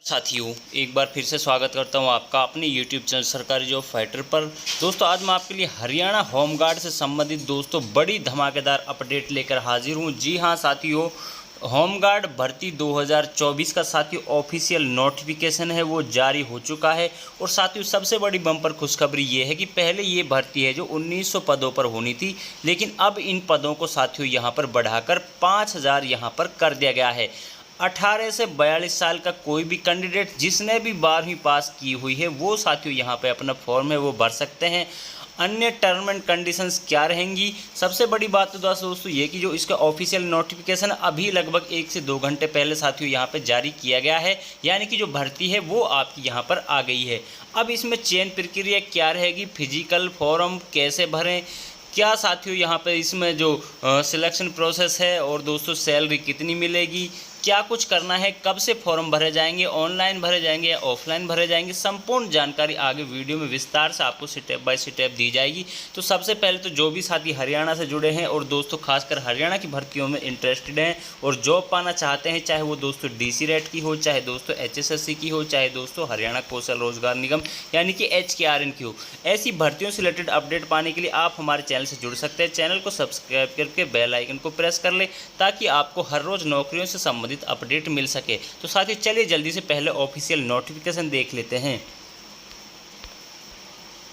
साथियों, एक बार फिर से स्वागत करता हूं आपका अपने YouTube चैनल सरकारी जॉब फाइटर पर। दोस्तों, आज मैं आपके लिए हरियाणा होमगार्ड से संबंधित दोस्तों बड़ी धमाकेदार अपडेट लेकर हाजिर हूं। जी हां साथियों, होमगार्ड भर्ती 2024 का साथियों ऑफिशियल नोटिफिकेशन है वो जारी हो चुका है। और साथियों सबसे बड़ी बम्पर खुशखबरी ये है कि पहले ये भर्ती है जो 1900 पदों पर होनी थी, लेकिन अब इन पदों को साथियों यहाँ पर बढ़ाकर 5000 यहाँ पर कर दिया गया है। 18 से 42 साल का कोई भी कैंडिडेट जिसने भी 12वीं पास की हुई है वो साथियों यहाँ पे अपना फॉर्म है वो भर सकते हैं। अन्य टर्म एंड कंडीशंस क्या रहेंगी? सबसे बड़ी बात तो दोस्तों ये कि जो इसका ऑफिशियल नोटिफिकेशन अभी लगभग 1 से 2 घंटे पहले साथियों यहाँ पे जारी किया गया है, यानी कि जो भर्ती है वो आपकी यहाँ पर आ गई है। अब इसमें चयन प्रक्रिया क्या रहेगी, फिजिकल फॉर्म कैसे भरें, क्या साथियों यहाँ पे इसमें जो सिलेक्शन प्रोसेस है, और दोस्तों सैलरी कितनी मिलेगी, क्या कुछ करना है, कब से फॉर्म भरे जाएंगे, ऑनलाइन भरे जाएंगे या ऑफलाइन भरे जाएंगे, संपूर्ण जानकारी आगे वीडियो में विस्तार से आपको स्टेप बाय स्टेप दी जाएगी। तो सबसे पहले तो जो भी साथी हरियाणा से जुड़े हैं और दोस्तों खासकर हरियाणा की भर्तियों में इंटरेस्टेड हैं और जॉब पाना चाहते हैं, चाहे वो दोस्तों DC रेट की हो, चाहे दोस्तों HSSC की हो, चाहे दोस्तों हरियाणा कौशल रोजगार निगम यानी कि HKRN की हो, ऐसी भर्तियों से रिलेटेड अपडेट पाने के लिए आप हमारे चैनल से जुड़ सकते हैं। चैनल को सब्सक्राइब करके बेल आइकन को प्रेस कर ले ताकि आपको हर रोज नौकरियों से संबंधित अपडेट मिल सके। तो साथियों चलिए जल्दी से पहले ऑफिशियल नोटिफिकेशन देख लेते हैं।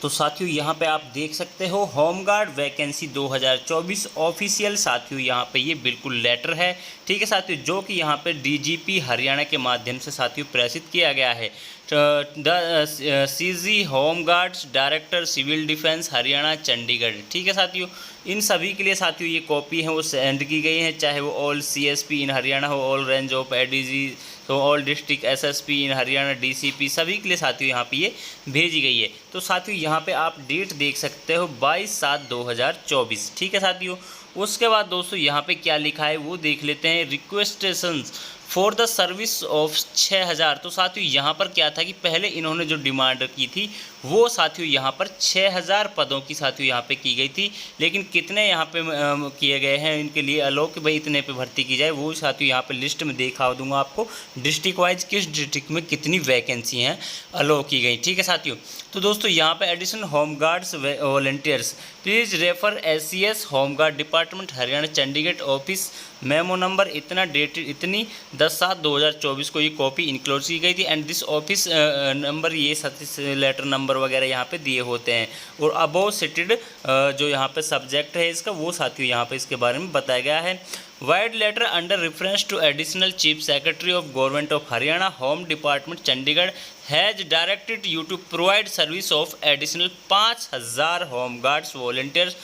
तो साथियों यहाँ पे आप देख सकते हो होमगार्ड वैकेंसी 2024 ऑफिशियल साथियों यहाँ पे ये बिल्कुल लेटर है, ठीक है साथियों, जो कि यहाँ पे DGP हरियाणा के माध्यम से साथियों प्रेषित किया गया है। The CG home guards director civil defence Haryana Chandigarh, ठीक है साथियों, इन सभी के लिए साथियों ये कॉपी है वो सेंड की गई हैं, चाहे वो ऑल CSP इन हरियाणा हो, ऑल रेंज ऑफ ADG, तो ऑल डिस्ट्रिक्ट SSP इन हरियाणा DCP, सभी के लिए साथियों यहाँ पे ये भेजी गई है। तो साथियों यहाँ पे आप डेट देख सकते हो 22/7/2024, ठीक है साथियों। उसके बाद दोस्तों यहाँ पे क्या लिखा है वो देख लेते हैं। रिक्वेस्टेशंस फॉर द सर्विस ऑफ 6000। तो साथियों यहाँ पर क्या था कि पहले इन्होंने जो डिमांड की थी वो साथियों यहाँ पर 6000 पदों की साथियों यहाँ पे की गई थी, लेकिन कितने यहाँ पे किए गए हैं इनके लिए अलोक कि भाई इतने पे भर्ती की जाए, वो साथियों यहाँ पे लिस्ट में दिखा दूंगा आपको डिस्ट्रिक्ट वाइज किस डिस्ट्रिक्ट में कितनी वैकेंसी हैं अलोक की गई, ठीक है साथियों। तो दोस्तों यहाँ पे additional home guards volunteers please refer SCS home guard department Haryana Chandigarh office memo number इतना डेटेड इतनी 10/7/2024 को ये कॉपी इंक्लोज की गई थी एंड दिस ऑफिस नंबर ये लेटर नंबर वगैरह यहाँ पे दिए होते हैं। और अबोव सिटेड जो यहाँ पे सब्जेक्ट है इसका वो साथियों यहाँ पे इसके बारे में बताया गया है। Vide letter under reference to additional chief secretary of government of Haryana home department Chandigarh has directed you to provide service of additional 5000 home guards volunteers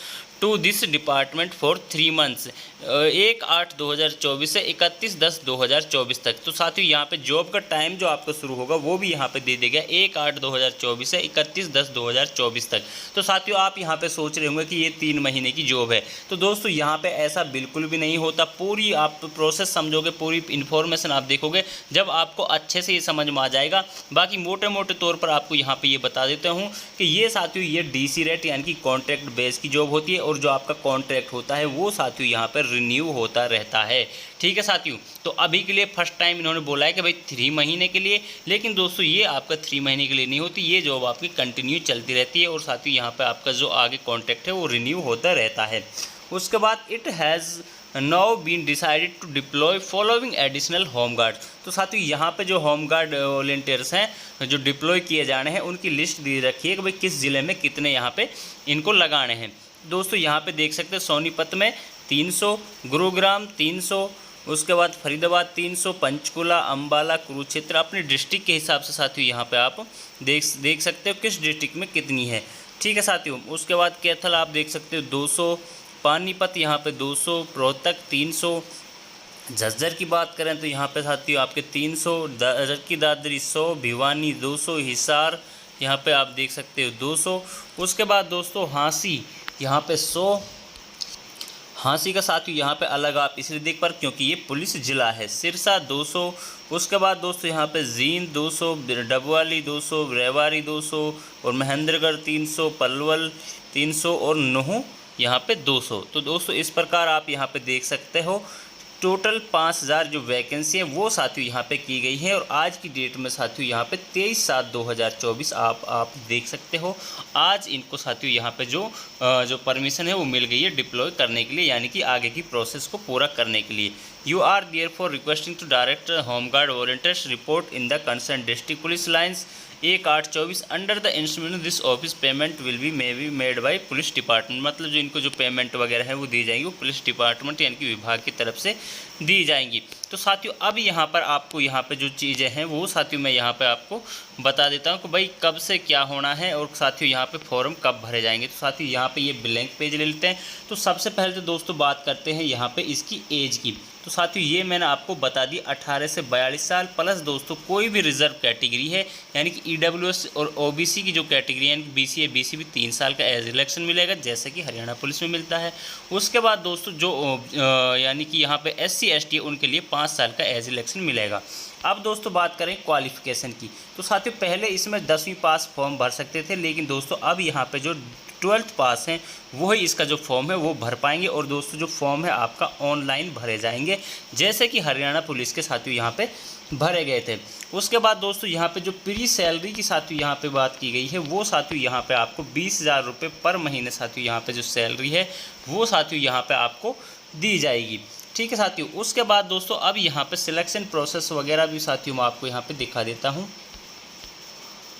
to this department for 3 months 1/8/2024 से 31/10/2024 तक। तो साथियों यहाँ पे जॉब का टाइम जो आपका शुरू होगा वो भी यहाँ पे दे दिया गया 1/8/2024 से 31/10/2024 तक। तो साथियों आप यहाँ पे सोच रहे होंगे कि ये 3 महीने की जॉब है, तो दोस्तों यहाँ पे ऐसा बिल्कुल भी नहीं होता। पूरी आप प्रोसेस समझोगे, पूरी इन्फॉर्मेशन आप देखोगे जब आपको अच्छे से ये समझ में आ जाएगा। बाकी मोटे मोटे तौर पर आपको यहाँ पे ये बता देता हूँ कि ये साथियों ये DC रेट यानी कि कॉन्ट्रैक्ट बेस की जॉब होती है, और जो आपका कॉन्ट्रैक्ट होता है वो साथियों यहाँ पर रिन्यू होता रहता है, ठीक है साथियों। तो अभी के लिए फर्स्ट टाइम इन्होंने बोला है कि भाई 3 महीने के लिए, लेकिन दोस्तों ये आपका 3 महीने के लिए नहीं होती, ये जॉब आपकी कंटिन्यू चलती रहती है और साथियों यहाँ पे आपका जो आगे कॉन्ट्रैक्ट है वो रिन्यू होता रहता है। उसके बाद it has now been decided to deploy following additional home guard. तो साथियों यहाँ पे जो होमगार्ड वॉलंटियर्स हैं जो डिप्लॉय किए जाने हैं उनकी लिस्ट दी रखी है कि भाई किस ज़िले में कितने यहाँ पे इनको लगाने हैं। दोस्तों यहाँ पे देख सकते हैं सोनीपत में 300, गुरुग्राम 300, उसके बाद फरीदाबाद 300, पंचकुला, अंबाला, कुरुक्षेत्र, अपने डिस्ट्रिक्ट के हिसाब से साथियों यहाँ पे आप देख सकते हो किस डिस्ट्रिक्ट में कितनी है, ठीक है साथियों। उसके बाद कैथल आप देख सकते हो 200, पानीपत यहाँ पे 200, रोहतक 300, झज्जर की बात करें तो यहाँ पे साथियों आपके 300, की दादरी 100, भिवानी 200, हिसार यहाँ पे आप देख सकते हो 200। उसके बाद दोस्तों हाँसी यहाँ पे 100, हाँसी का साथियों यहाँ पे अलग आप इसलिए देख पर क्योंकि ये पुलिस ज़िला है। सिरसा 200, उसके बाद दोस्तों यहाँ पे जींद 200, डबवाली 200, रेवाड़ी 200 और महेंद्रगढ़ 300, पलवल 300 और नूह यहाँ पे 200। तो दोस्तों इस प्रकार आप यहाँ पे देख सकते हो टोटल 5000 जो वैकेंसी है वो साथियों यहाँ पे की गई है। और आज की डेट में साथियों यहाँ पे 23/7/2024 आप देख सकते हो। आज इनको साथियों यहाँ पे जो परमिशन है वो मिल गई है डिप्लॉय करने के लिए, यानी कि आगे की प्रोसेस को पूरा करने के लिए। You are there for requesting to direct home guard volunteers report in the concern district police lines 1/8/24 under the instrument this office payment will be may be made by police department. मतलब जो इनको जो payment वगैरह है वो दी जाएंगी वो police department यानी कि विभाग की तरफ से दी जाएंगी। तो साथियों अब यहाँ पर आपको यहाँ पे जो चीज़ें हैं वो साथियों मैं यहाँ पे आपको बता देता हूँ कि भाई कब से क्या होना है और साथियों यहाँ पे फॉर्म कब भरे जाएंगे। तो साथियों यहाँ पे ये ब्लैंक पेज ले लेते हैं। तो सबसे पहले तो दोस्तों बात करते हैं यहाँ पे इसकी एज की। तो साथियों ये मैंने आपको बता दी 18 से 42 साल प्लस दोस्तों कोई भी रिजर्व कैटेगरी है यानी कि EWS और OBC की जो कैटेगरी है BC है BC भी 3 साल का एज इलेक्शन मिलेगा जैसे कि हरियाणा पुलिस में मिलता है। उसके बाद दोस्तों जो यानी कि यहाँ पे SC ST है उनके लिए 5 साल का एज इलेक्शन मिलेगा। अब दोस्तों बात करें क्वालिफ़िकेशन की। तो साथियों पहले इसमें 10वीं पास फॉर्म भर सकते थे, लेकिन दोस्तों अब यहाँ पे जो 12th पास हैं वही इसका जो फॉर्म है वो भर पाएंगे। और दोस्तों जो फॉर्म है आपका ऑनलाइन भरे जाएंगे जैसे कि हरियाणा पुलिस के साथियों यहाँ पे भरे गए थे। उसके बाद दोस्तों यहाँ पे जो प्री सैलरी की साथियों यहाँ पे बात की गई है वो साथियों यहाँ पे आपको 20,000 रुपये पर महीने साथियों यहाँ पे जो सैलरी है वो साथियों यहाँ पे आपको दी जाएगी। ठीक है साथियों। उसके बाद दोस्तों अब यहाँ पे सिलेक्शन प्रोसेस वगैरह भी साथियों मैं आपको यहाँ पे दिखा देता हूँ।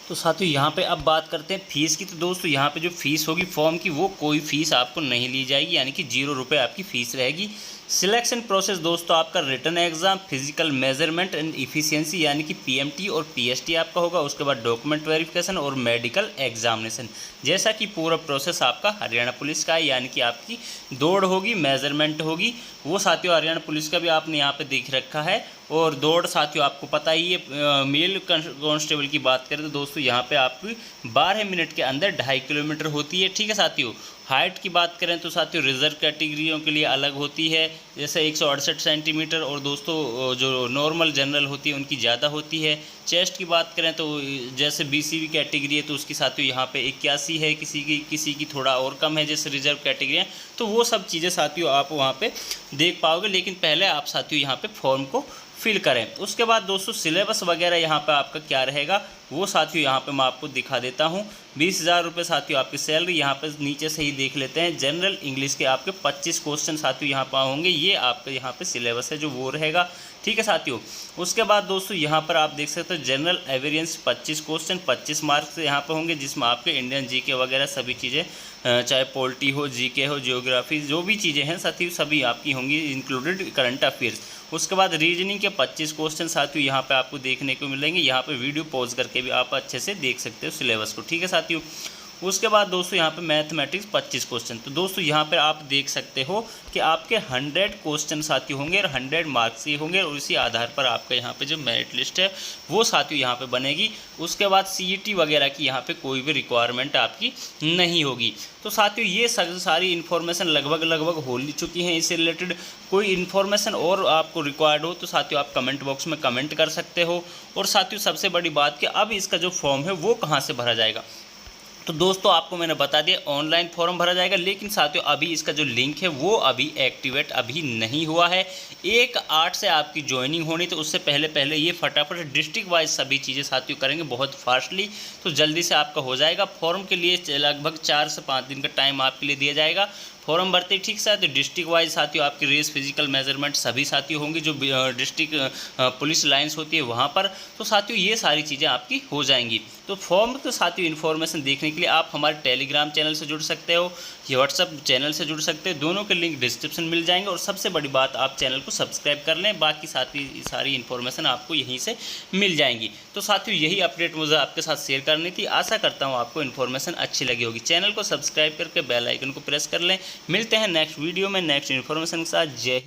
तो साथियों यहाँ पे अब बात करते हैं फ़ीस की। तो दोस्तों यहाँ पे जो फ़ीस होगी फॉर्म की वो कोई फ़ीस आपको नहीं ली जाएगी, यानी कि 0 रुपये आपकी फ़ीस रहेगी। सिलेक्शन प्रोसेस दोस्तों आपका written exam, physical measurement and efficiency यानी कि PMT और PST आपका होगा। उसके बाद डॉक्यूमेंट वेरिफिकेशन और मेडिकल एग्जामिनेशन। जैसा कि पूरा प्रोसेस आपका हरियाणा पुलिस का है, यानी कि आपकी दौड़ होगी, मेजरमेंट होगी, वो साथियों हरियाणा पुलिस का भी आपने यहाँ पे देख रखा है। और दौड़ साथियों आपको पता ही है। मेल कांस्टेबल की बात करें तो दोस्तों यहाँ पे आपकी 12 मिनट के अंदर 2.5 किलोमीटर होती है। ठीक है साथियों। हाइट की बात करें तो साथियों रिजर्व कैटेगरियों के लिए अलग होती है, जैसे 168 सेंटीमीटर, और दोस्तों जो नॉर्मल जनरल होती है उनकी ज़्यादा होती है। चेस्ट की बात करें तो जैसे BCB कैटेगरी है तो उसकी साथियों यहाँ पे 81 है, किसी की थोड़ा और कम है जैसे रिजर्व कैटेगरी है। तो वो सब चीज़ें साथियों आप वहाँ पे देख पाओगे, लेकिन पहले आप साथियों यहाँ पे फॉर्म को फिल करें। उसके बाद दोस्तों सिलेबस वगैरह यहाँ पे आपका क्या रहेगा वो साथियों यहाँ पे मैं आपको दिखा देता हूँ। 20,000 रुपये साथियों आपकी सैलरी। यहाँ पे नीचे से ही देख लेते हैं। जनरल इंग्लिश के आपके 25 क्वेश्चन साथियों यहाँ पर होंगे। ये आपके यहाँ पे सिलेबस है जो वो रहेगा। ठीक है साथियों। उसके बाद दोस्तों यहाँ पर आप देख सकते हो जनरल एवेरियंस 25 क्वेश्चन 25 मार्क्स यहाँ पे होंगे, जिसमें आपके इंडियन GK वगैरह सभी चीज़ें चाहे पॉलिटी हो, GK हो, जियोग्राफी, जो भी चीज़ें हैं साथियों सभी आपकी होंगी, इंक्लूडेड करंट अफेयर्स। उसके बाद रीजनिंग के 25 क्वेश्चन साथियों यहाँ पे आपको देखने को मिलेंगे। यहाँ पे वीडियो पॉज करके भी आप अच्छे से देख सकते हो सिलेबस को। ठीक है साथियों। उसके बाद दोस्तों यहाँ पे मैथमेटिक्स 25 क्वेश्चन। तो दोस्तों यहाँ पे आप देख सकते हो कि आपके 100 क्वेश्चन साथियों होंगे और 100 मार्क्स ही होंगे, और इसी आधार पर आपका यहाँ पे जो मेरिट लिस्ट है वो साथियों यहाँ पे बनेगी। उसके बाद CET वगैरह की यहाँ पे कोई भी रिक्वायरमेंट आपकी नहीं होगी। तो साथियों ये सारी इन्फॉर्मेशन लगभग हो चुकी हैं। इससे रिलेटेड कोई इन्फॉर्मेशन और आपको रिक्वायर्ड हो तो साथियों आप कमेंट बॉक्स में कमेंट कर सकते हो। और साथियों सबसे बड़ी बात कि अब इसका जो फॉर्म है वो कहाँ से भरा जाएगा। तो दोस्तों आपको मैंने बता दिया ऑनलाइन फॉर्म भरा जाएगा, लेकिन साथियों अभी इसका जो लिंक है वो अभी एक्टिवेट अभी नहीं हुआ है। 1/8 से आपकी ज्वाइनिंग होनी, तो उससे पहले ये फटाफट डिस्ट्रिक्ट वाइज सभी चीज़ें साथियों करेंगे बहुत फास्टली, तो जल्दी से आपका हो जाएगा। फॉर्म के लिए लगभग 4 से 5 दिन का टाइम आपके लिए दिया जाएगा। फॉर्म भरते ठीक साथियों डिस्ट्रिक्ट वाइज साथियों आपकी रेस, फिजिकल मेजरमेंट सभी साथियों होंगे जो डिस्ट्रिक्ट पुलिस लाइन्स होती है वहाँ पर। तो साथियों ये सारी चीज़ें आपकी हो जाएंगी। तो फॉर्म तो साथियों इन्फॉर्मेशन देखने के लिए आप हमारे टेलीग्राम चैनल से जुड़ सकते हो या व्हाट्सअप चैनल से जुड़ सकते हो, दोनों के लिंक डिस्क्रिप्शन मिल जाएंगे। और सबसे बड़ी बात आप चैनल को सब्सक्राइब कर लें, बाकी सारी इन्फॉर्मेशन आपको यहीं से मिल जाएंगी। तो साथियों यही अपडेट मुझे आपके साथ शेयर करनी थी। आशा करता हूँ आपको इन्फॉर्मेशन अच्छी लगी होगी। चैनल को सब्सक्राइब करके बेल आइकन को प्रेस कर लें। मिलते हैं नेक्स्ट वीडियो में नेक्स्ट इन्फॉर्मेशन के साथ। जय